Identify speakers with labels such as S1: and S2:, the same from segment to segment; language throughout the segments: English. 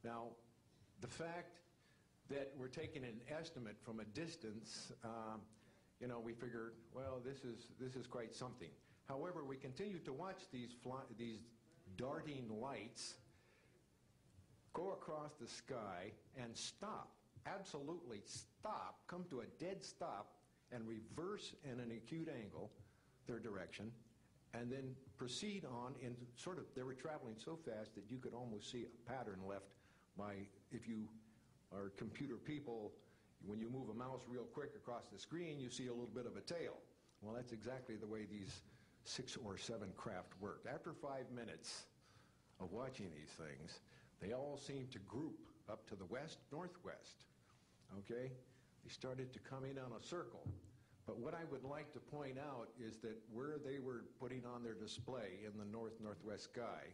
S1: Now, the fact that we're taking an estimate from a distance, you know, we figured, well, this is quite something. However, we continued to watch these darting lights go across the sky and stop, absolutely stop, come to a dead stop, and reverse in an acute angle their direction, and then proceed on in sort of, they were traveling so fast that you could almost see a pattern left by, if you are computer people, when you move a mouse real quick across the screen, you see a little bit of a tail. Well, that's exactly the way these 6 or 7 craft worked. After 5 minutes of watching these things, they all seemed to group up to the west-northwest. Okay? They started to come in on a circle. But what I would like to point out is that where they were putting on their display in the north-northwest sky,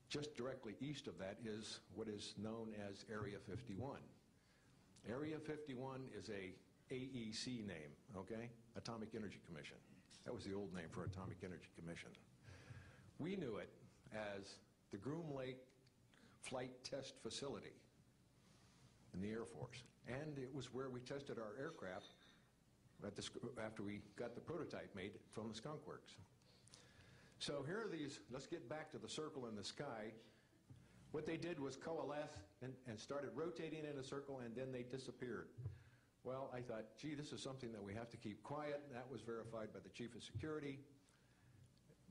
S1: just directly east of that is what is known as Area 51. Area 51 is a AEC name, okay? Atomic Energy Commission. That was the old name for Atomic Energy Commission. We knew it as the Groom Lake Flight Test Facility in the Air Force. And it was where we tested our aircraft after we got the prototype made from the Skunk Works. So here are these, let's get back to the circle in the sky. What they did was coalesce and started rotating in a circle, and then they disappeared. Well, I thought, gee, this is something that we have to keep quiet. That was verified by the Chief of Security.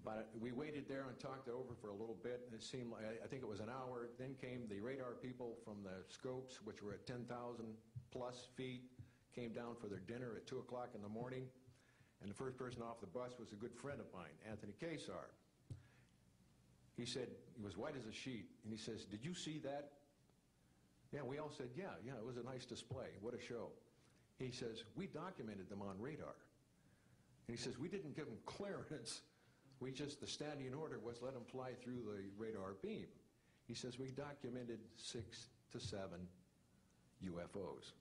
S1: But we waited there and talked it over for a little bit, and it seemed like, I think it was an hour. Then came the radar people from the scopes, which were at 10,000 plus feet, came down for their dinner at 2 o'clock in the morning. And the first person off the bus was a good friend of mine, Anthony Kesar. He said, he was white as a sheet, and he says, did you see that? Yeah, we all said, yeah, it was a nice display. What a show. He says, we documented them on radar. And he says, we didn't give them clearance. We just, the standing order was let them fly through the radar beam. He says, we documented 6 to 7 UFOs.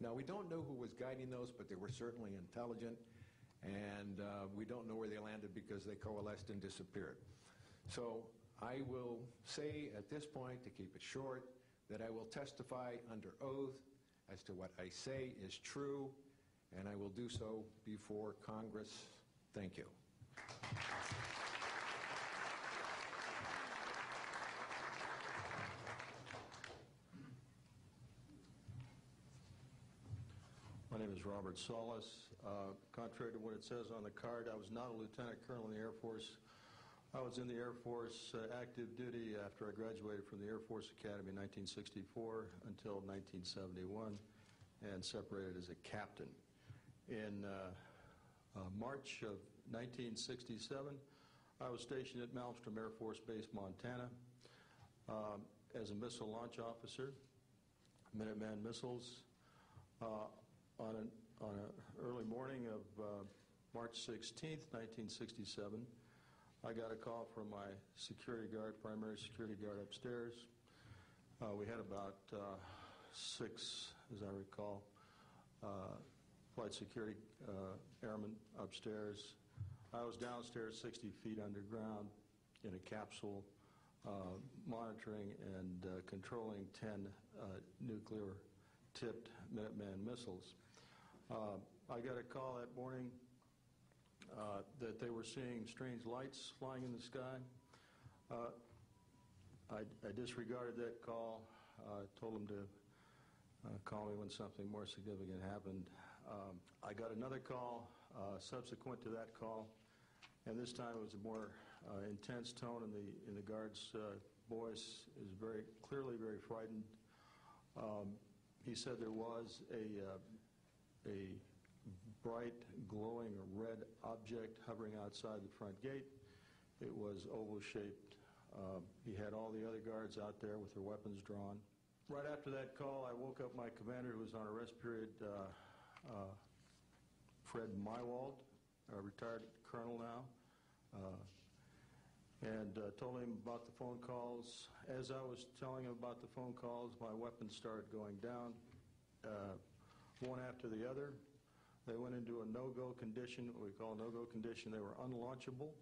S1: Now, we don't know who was guiding those, but they were certainly intelligent. And we don't know where they landed because they coalesced and disappeared. So I will say at this point, to keep it short, that I will testify under oath as to what I say is true, and I will do so before Congress. Thank you.
S2: My name is Robert Salas. Contrary to what it says on the card, I was not a lieutenant colonel in the Air Force. I was in the Air Force active duty after I graduated from the Air Force Academy in 1964 until 1971 and separated as a captain. In March of 1967, I was stationed at Malmstrom Air Force Base, Montana, as a missile launch officer, Minuteman missiles. On an early morning of March 16th, 1967, I got a call from my security guard, primary security guard upstairs. We had about 6, as I recall, flight security airmen upstairs. I was downstairs 60 feet underground in a capsule monitoring and controlling 10 nuclear-tipped Minuteman missiles. I got a call that morning that they were seeing strange lights flying in the sky. I disregarded that call, told them to call me when something more significant happened. I got another call subsequent to that call, and this time it was a more intense tone in the guard's voice. It was very clearly very frightened. He said there was a bright, glowing red object hovering outside the front gate. It was oval-shaped. He had all the other guards out there with their weapons drawn. Right after that call, I woke up my commander, who was on a rest period, Fred Mywald, a retired colonel now, and told him about the phone calls. As I was telling him about the phone calls, my weapons started going down, one after the other. They went into a no-go condition, what we call a no-go condition. They were unlaunchable.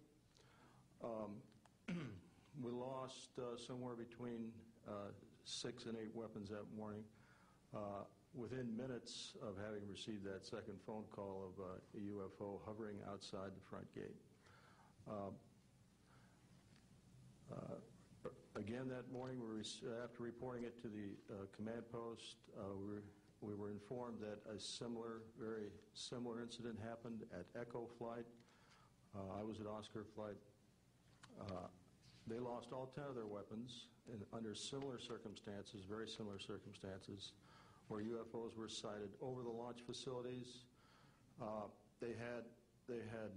S2: We lost somewhere between 6 and 8 weapons that morning. Within minutes of having received that second phone call of a UFO hovering outside the front gate. Again that morning, after reporting it to the command post, we were informed that a very similar incident happened at Echo Flight. I was at Oscar Flight. They lost all 10 of their weapons under similar circumstances, very similar circumstances, where UFOs were sighted over the launch facilities. They had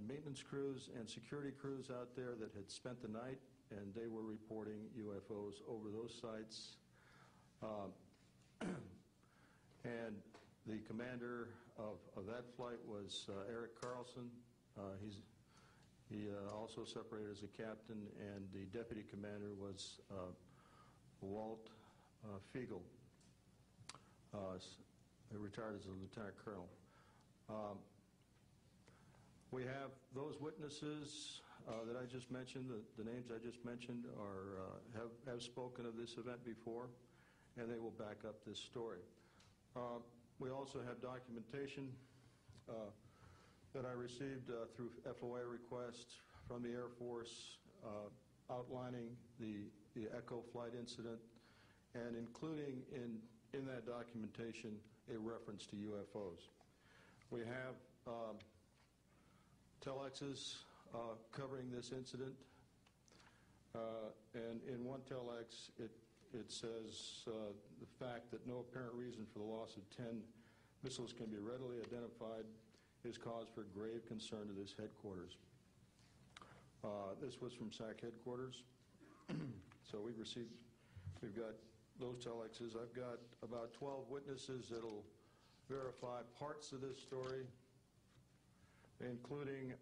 S2: maintenance crews and security crews out there that had spent the night, and they were reporting UFOs over those sites. And the commander of that flight was Eric Carlson. He also separated as a captain, and the deputy commander was Walt Fiegel, retired as a lieutenant colonel. We have those witnesses that I just mentioned, the names I just mentioned, have spoken of this event before, and they will back up this story. We also have documentation that I received through FOA requests from the Air Force outlining the Echo Flight incident, and including in that documentation a reference to UFOs. We have telexes covering this incident, and in one telex it says the fact that no apparent reason for the loss of 10 missiles can be readily identified is cause for grave concern to this headquarters. This was from SAC headquarters. So we've got those telexes. I've got about 12 witnesses that'll verify parts of this story, including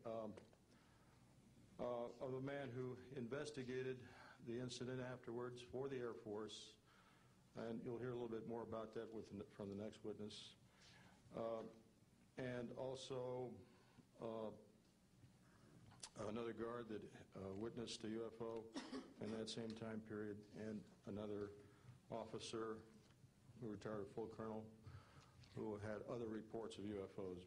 S2: of a man who investigated the incident afterwards for the Air Force, and you'll hear a little bit more about that from the next witness. And also another guard that witnessed a UFO in that same time period, and another officer who retired full colonel who had other reports of UFOs.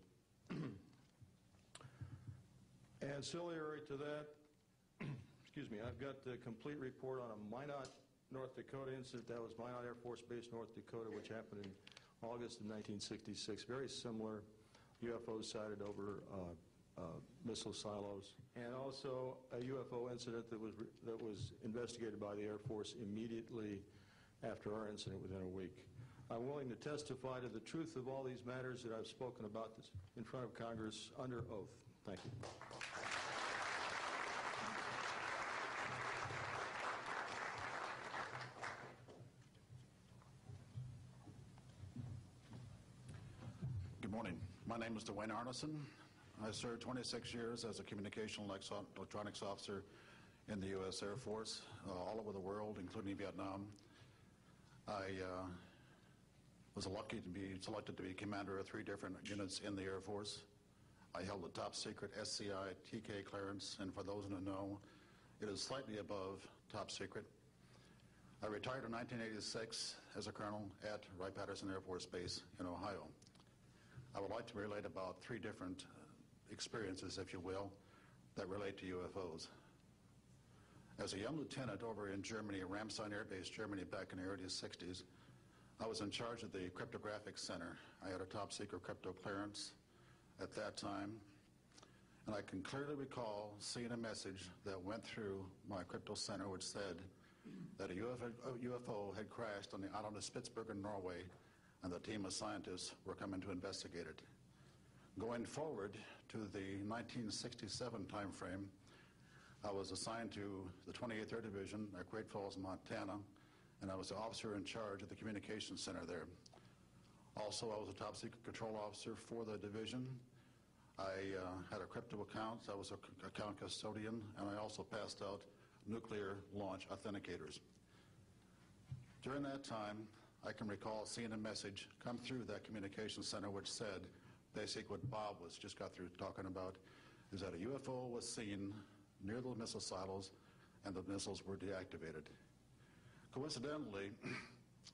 S2: Ancillary to that, excuse me, I've got the complete report on a Maynard, North Dakota incident. That was Maynard Air Force Base, North Dakota, which happened in August of 1966. Very similar UFOs sighted over missile silos, and also a UFO incident that was investigated by the Air Force immediately after our incident within a week. I'm willing to testify to the truth of all these matters that I've spoken about this in front of Congress under oath. Thank you.
S3: Good morning. My name is Dwynne Arnesson. I served 26 years as a communication electronics officer in the U.S. Air Force, all over the world, including Vietnam. I was lucky to be selected to be commander of 3 different units in the Air Force. I held the top secret SCI TK clearance, and for those who know, it is slightly above top secret. I retired in 1986 as a colonel at Wright-Patterson Air Force Base in Ohio. I would like to relate about 3 different experiences, if you will, that relate to UFOs. As a young lieutenant over in Germany, Ramstein Air Base, Germany, back in the early 60s, I was in charge of the cryptographic center. I had a top secret crypto clearance at that time, and I can clearly recall seeing a message that went through my crypto center which said that a UFO had crashed on the island of Spitsbergen, Norway, and the team of scientists were coming to investigate it. Going forward to the 1967 time frame, I was assigned to the 28th Air Division at Great Falls, Montana, and I was the officer in charge of the communications center there. Also, I was a top secret control officer for the division. I had a crypto account. I was an account custodian, and I also passed out nuclear launch authenticators. During that time, I can recall seeing a message come through that communications center which said, basically what Bob just got through talking about, is that a UFO was seen near the missile silos and the missiles were deactivated. Coincidentally,